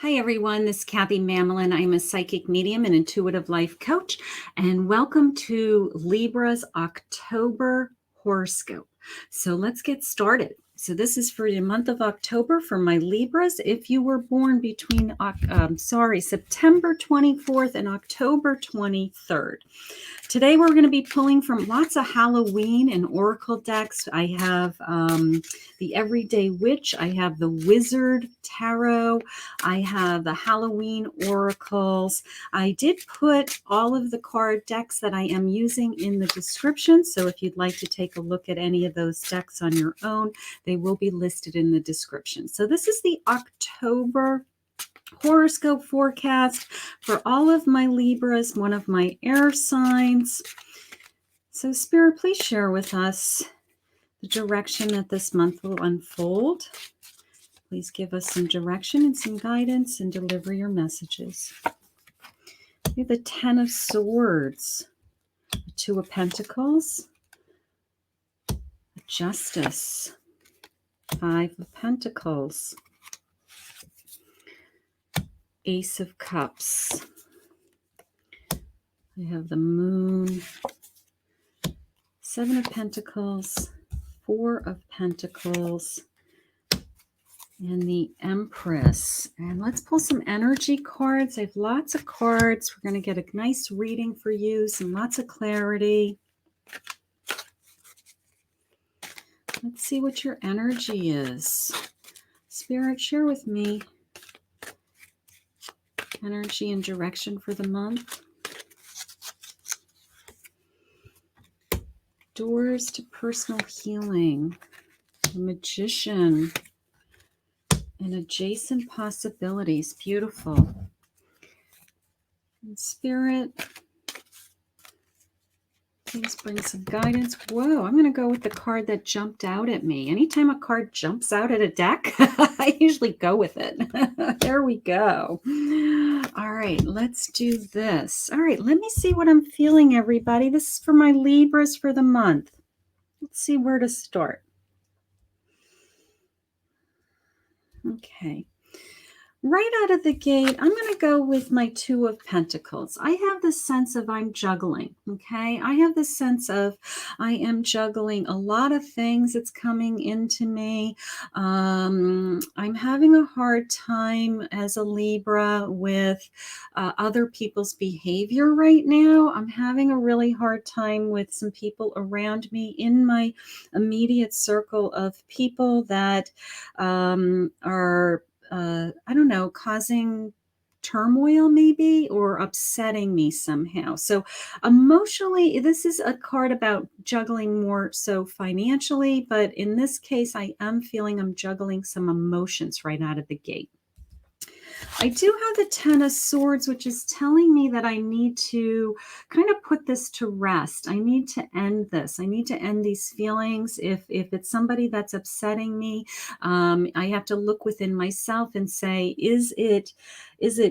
Hi, everyone. This is Kathy Mamolen. I'm a psychic medium and intuitive life coach, and welcome to Libra's October horoscope. So let's get started. So this is for the month of October for my Libras. If you were born between, September 24th and October 23rd. Today we're going to be pulling from lots of Halloween and Oracle decks. I have the Everyday Witch. I have the Wizard Tarot. I have the Halloween Oracles. I did put all of the card decks that I am using in the description. So if you'd like to take a look at any of those decks on your own, they will be listed in the description. So this is the October horoscope forecast for all of my Libras, one of my air signs. So Spirit, please share with us the direction that this month will unfold. Please give us some direction and some guidance and deliver your messages. We have the Ten of Swords, the Two of Pentacles, the Justice, Five of Pentacles, Ace of Cups. I have the Moon, Seven of Pentacles, Four of Pentacles, and the Empress. And let's pull some energy cards. I have lots of cards. We're going to get a nice reading for you, some lots of clarity. Let's see what your energy is. Spirit, share with me energy and direction for the month. Doors to personal healing, the Magician, and adjacent possibilities. Beautiful. And Spirit, please bring some guidance. Whoa, I'm going to go with the card that jumped out at me. Anytime a card jumps out at a deck, I usually go with it. There we go. All right, let's do this. All right, let me see what I'm feeling, everybody. This is for my Libras for the month. Let's see where to start. Okay. Right out of the gate, I'm going to go with my Two of Pentacles. I have this sense of I'm juggling, okay? I have this sense of I am juggling a lot of things that's coming into me. I'm having a hard time as a Libra with other people's behavior right now. I'm having a really hard time with some people around me in my immediate circle of people that are I don't know, causing turmoil maybe or upsetting me somehow. So emotionally, this is a card about juggling more so financially, but in this case, I am feeling I'm juggling some emotions right out of the gate. I do have the Ten of Swords, which is telling me that I need to kind of put this to rest. I need to end this. I need to end these feelings. If it's somebody that's upsetting me, I have to look within myself and say, is it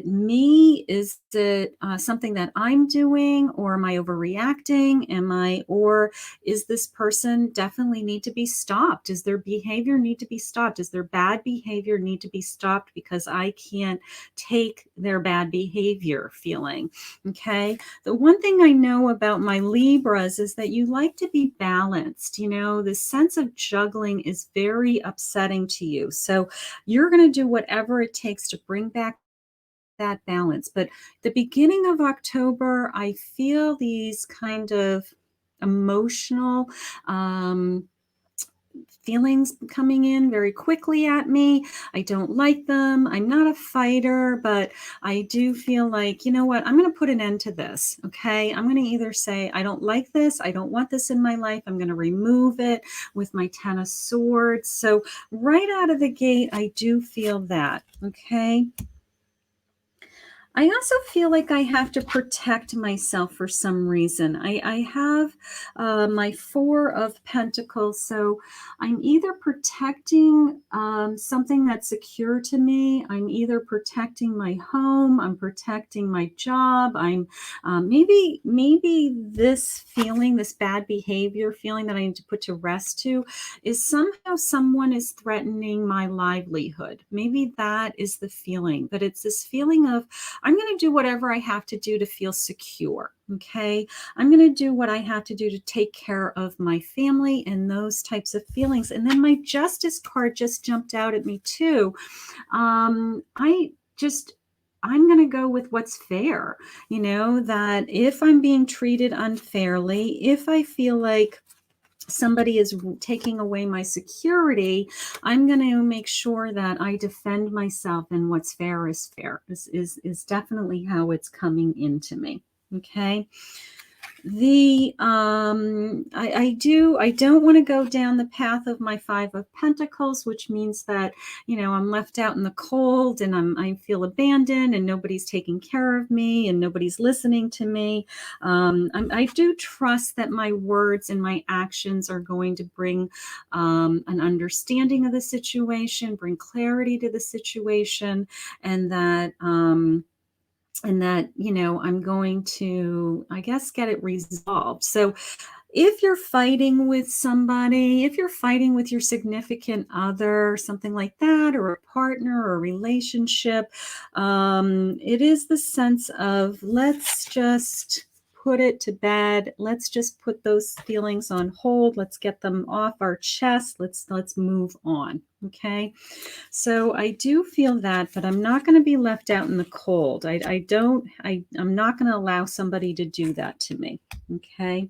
me? Is it something that I'm doing, or am I overreacting? Or is this person definitely need to be stopped? Does their behavior need to be stopped? Does their bad behavior need to be stopped because I can't take their bad behavior feeling? Okay. The one thing I know about my Libras is that you like to be balanced. You know, this sense of juggling is very upsetting to you. So you're going to do whatever it takes to bring back that balance. But the beginning of October, I feel these kind of emotional feelings coming in very quickly at me. I don't like them. I'm not a fighter, but I do feel like, you know what, I'm going to put an end to this. Okay. I'm going to either say, I don't like this. I don't want this in my life. I'm going to remove it with my Ten of Swords. So right out of the gate, I do feel that. Okay. I also feel like I have to protect myself for some reason. I have my Four of Pentacles, so I'm either protecting something that's secure to me. I'm either protecting my home. I'm protecting my job. I'm maybe this feeling, this bad behavior feeling that I need to put to rest to, is somehow someone is threatening my livelihood. Maybe that is the feeling, but it's this feeling of I'm going to do whatever I have to do to feel secure. Okay. I'm going to do what I have to do to take care of my family and those types of feelings. And then my Justice card just jumped out at me too. I just, I'm going to go with what's fair. You know, that if I'm being treated unfairly, if I feel like somebody is taking away my security, I'm going to make sure that I defend myself, and what's fair is fair is definitely how it's coming into me. Okay. I don't want to go down the path of my Five of Pentacles, which means that, you know, I'm left out in the cold and I feel abandoned and nobody's taking care of me and nobody's listening to me. I do trust that my words and my actions are going to bring an understanding of the situation, bring clarity to the situation, and that, you know, I'm going to, I guess, get it resolved. So if you're fighting with somebody, if you're fighting with your significant other, something like that, or a partner or a relationship, it is the sense of, let's just put it to bed. Let's just put those feelings on hold. Let's get them off our chest. Let's move on. Okay. So I do feel that, but I'm not going to be left out in the cold. I'm not going to allow somebody to do that to me. Okay.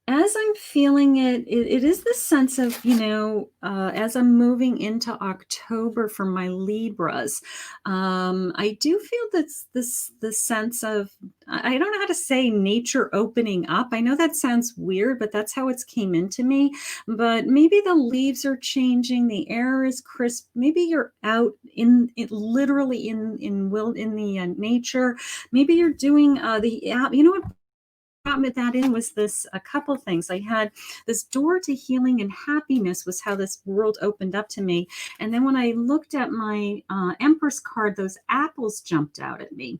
As I'm feeling it is the sense of, you know, as I'm moving into October for my Libras, I do feel the sense of, I don't know how to say, nature opening up. I know that sounds weird, but that's how it's came into me. But maybe the leaves are changing, the air is crisp. Maybe you're out in it, literally in the nature. Maybe you're doing you know what brought me that in was this a couple things. I had this door to healing and happiness was how this world opened up to me. And then when I looked at my Empress card, those apples jumped out at me.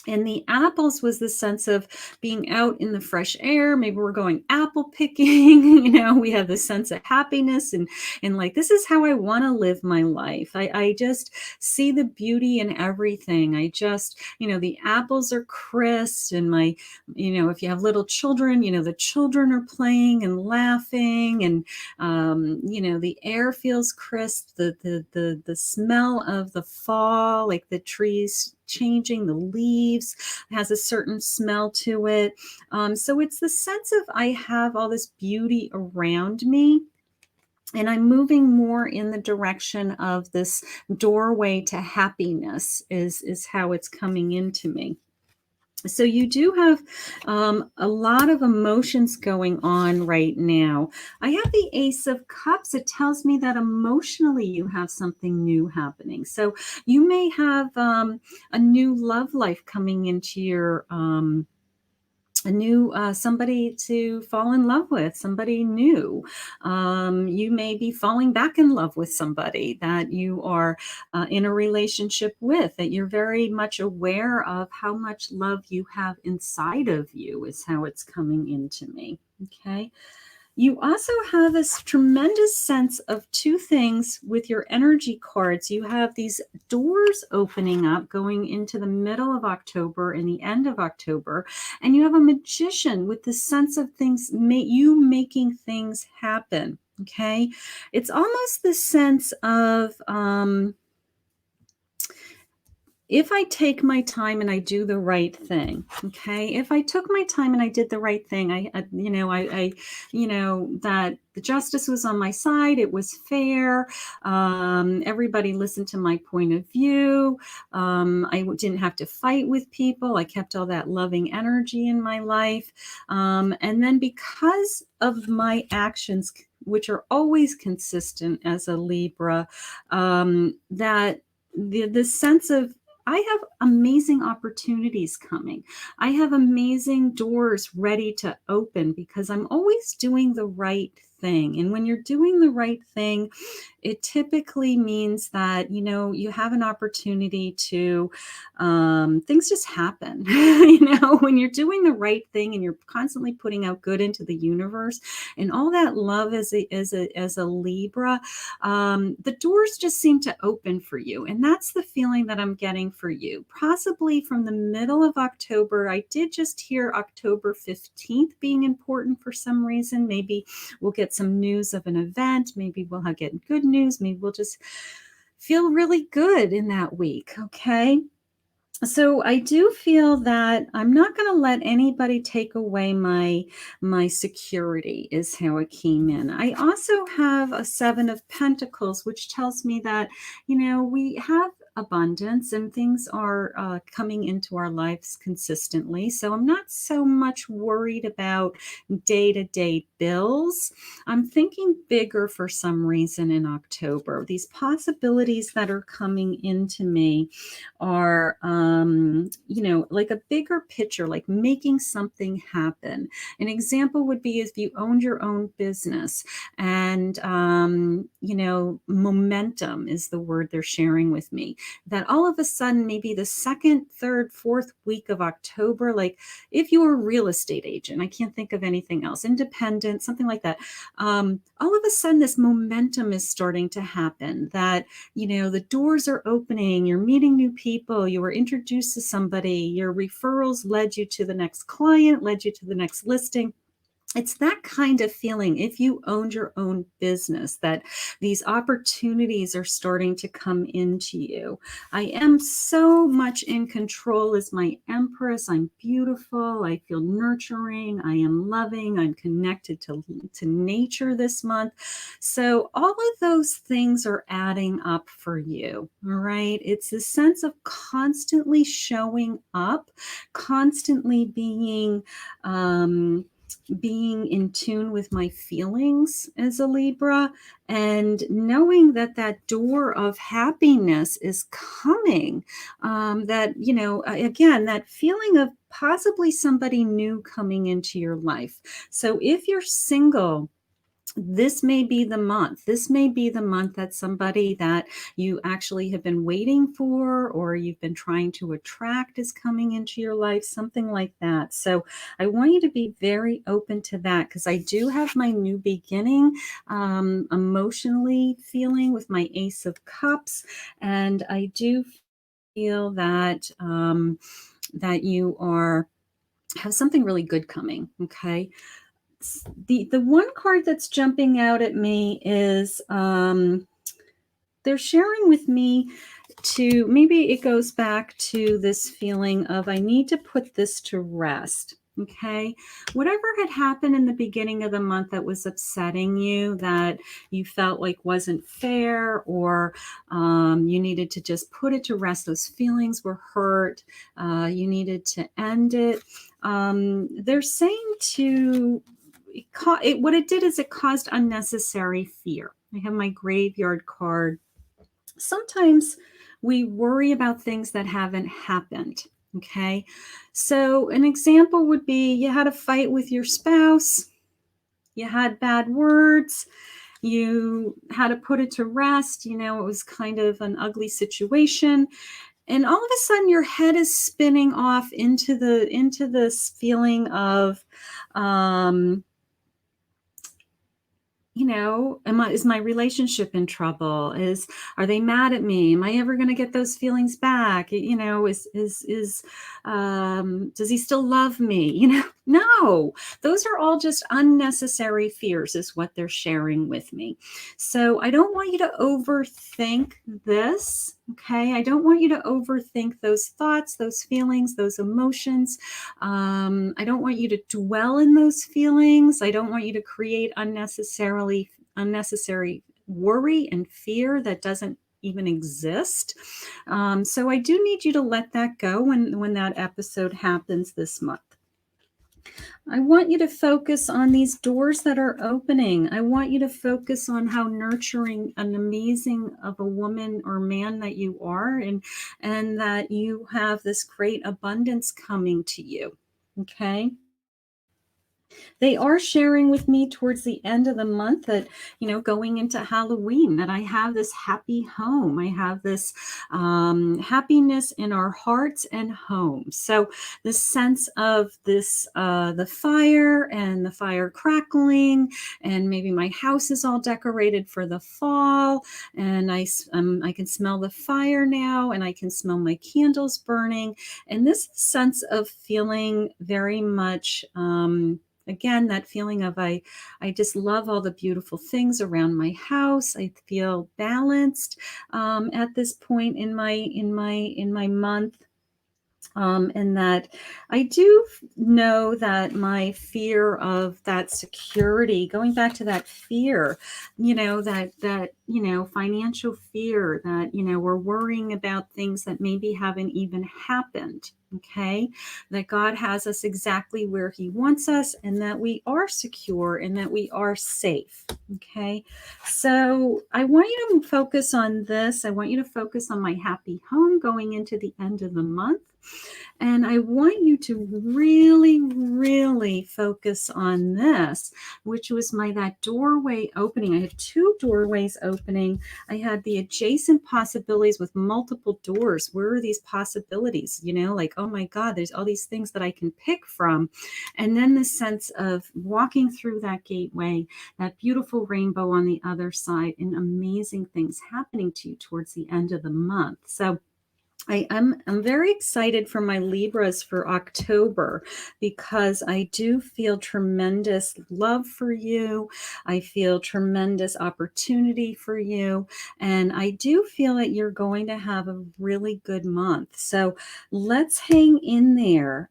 And the apples was the sense of being out in the fresh air. Maybe we're going apple picking. You know, we have the sense of happiness and like, this is how I want to live my life. I just see the beauty in everything. I just, you know, the apples are crisp, and you know, if you have little children, you know, the children are playing and laughing, and you know, the air feels crisp. The smell of the fall, like the trees changing, the leaves has a certain smell to it. So it's the sense of, I have all this beauty around me, and I'm moving more in the direction of this doorway to happiness is how it's coming into me. So you do have a lot of emotions going on right now. I have the Ace of Cups. It tells me that emotionally you have something new happening. So you may have a new love life coming into your a new somebody to fall in love with, somebody new. You may be falling back in love with somebody that you are in a relationship with, that you're very much aware of how much love you have inside of you, is how it's coming into me. Okay. You also have this tremendous sense of two things with your energy cards. You have these doors opening up going into the middle of October and the end of October. And you have a Magician with the sense of things, you making things happen. Okay. It's almost the sense of, if I take my time and I do the right thing, okay, if I took my time and I did the right thing, you know, that the justice was on my side, it was fair, everybody listened to my point of view, I didn't have to fight with people, I kept all that loving energy in my life, and then because of my actions, which are always consistent as a Libra, that the sense of I have amazing opportunities coming. I have amazing doors ready to open because I'm always doing the right thing. And when you're doing the right thing, it typically means that, you have an opportunity to, things just happen. When you're doing the right thing and you're constantly putting out good into the universe and all that love as a Libra, the doors just seem to open for you. And that's the feeling that I'm getting for you. Possibly from the middle of October, I did just hear October 15th being important for some reason. Maybe we'll get some news of an event. Maybe we'll get good news. Maybe we'll just feel really good in that week. Okay. So I do feel that I'm not going to let anybody take away my security is how it came in. I also have a 7 of Pentacles, which tells me that, we have abundance and things are coming into our lives consistently. So I'm not so much worried about day-to-day bills. I'm thinking bigger for some reason in October. These possibilities that are coming into me are, like a bigger picture, like making something happen. An example would be if you owned your own business and, momentum is the word they're sharing with me, that all of a sudden, maybe the second, third, fourth week of October, like if you were a real estate agent, I can't think of anything else, independent, something like that. All of a sudden, this momentum is starting to happen that, the doors are opening, you're meeting new people, you were introduced to somebody, your referrals led you to the next client, led you to the next listing. It's that kind of feeling if you owned your own business, that these opportunities are starting to come into you. I am so much in control as my Empress. I'm beautiful. I feel nurturing. I am loving. I'm connected to nature this month. So all of those things are adding up for you. All right. It's a sense of constantly showing up, constantly being in tune with my feelings as a Libra, and knowing that that door of happiness is coming. That, again, that feeling of possibly somebody new coming into your life. So if you're single, this may be the month. This may be the month that somebody that you actually have been waiting for or you've been trying to attract is coming into your life, something like that. So I want you to be very open to that because I do have my new beginning emotionally feeling with my Ace of Cups. And I do feel that that you have something really good coming. Okay. The one card that's jumping out at me is they're sharing with me to, maybe it goes back to this feeling of I need to put this to rest. Okay. Whatever had happened in the beginning of the month that was upsetting you, that you felt like wasn't fair, or you needed to just put it to rest. Those feelings were hurt. You needed to end it. They're saying what it did is it caused unnecessary fear. I have my graveyard card. Sometimes we worry about things that haven't happened. Okay. So an example would be you had a fight with your spouse, you had bad words, you had to put it to rest. It was kind of an ugly situation. And all of a sudden your head is spinning off into this feeling of, is my relationship in trouble? Are they mad at me? Am I ever going to get those feelings back? Does he still love me? No, those are all just unnecessary fears is what they're sharing with me. So I don't want you to overthink this. Okay. I don't want you to overthink those thoughts, those feelings, those emotions. I don't want you to dwell in those feelings. I don't want you to create unnecessary worry and fear that doesn't even exist. So I do need you to let that go when that episode happens this month. I want you to focus on these doors that are opening. I want you to focus on how nurturing and amazing of a woman or man that you are, and that you have this great abundance coming to you. Okay? They are sharing with me towards the end of the month that, going into Halloween, that I have this happy home. I have this happiness in our hearts and home. So the sense of this, the fire and the fire crackling, and maybe my house is all decorated for the fall, and I can smell the fire now, and I can smell my candles burning, and this sense of feeling very much, again, that feeling of I just love all the beautiful things around my house. I feel balanced at this point in my month. And that I do know that my fear of that security, going back to that fear, that financial fear, that we're worrying about things that maybe haven't even happened. Okay, that God has us exactly where He wants us, and that we are secure and that we are safe. Okay, so I want you to focus on this. I want you to focus on my happy home going into the end of the month. And I want you to really, really focus on this, which was that doorway opening. I had two doorways opening. I had the adjacent possibilities with multiple doors. Where are these possibilities? Like, oh my God, there's all these things that I can pick from. And then the sense of walking through that gateway, that beautiful rainbow on the other side, and amazing things happening to you towards the end of the month. So I'm very excited for my Libras for October, because I do feel tremendous love for you. I feel tremendous opportunity for you. And I do feel that you're going to have a really good month. So let's hang in there.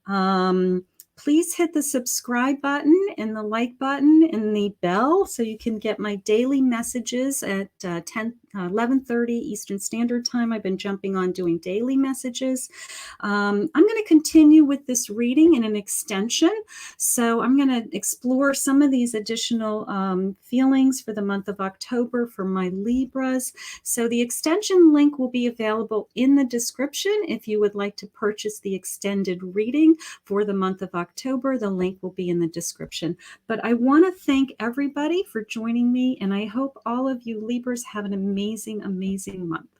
Please hit the subscribe button and the like button and the bell so you can get my daily messages at 11:30 Eastern Standard Time. I've been jumping on doing daily messages. I'm going to continue with this reading in an extension. So I'm going to explore some of these additional feelings for the month of October for my Libras. So the extension link will be available in the description if you would like to purchase the extended reading for the month of October. The link will be in the description. But I want to thank everybody for joining me, and I hope all of you Libras have an amazing, amazing month.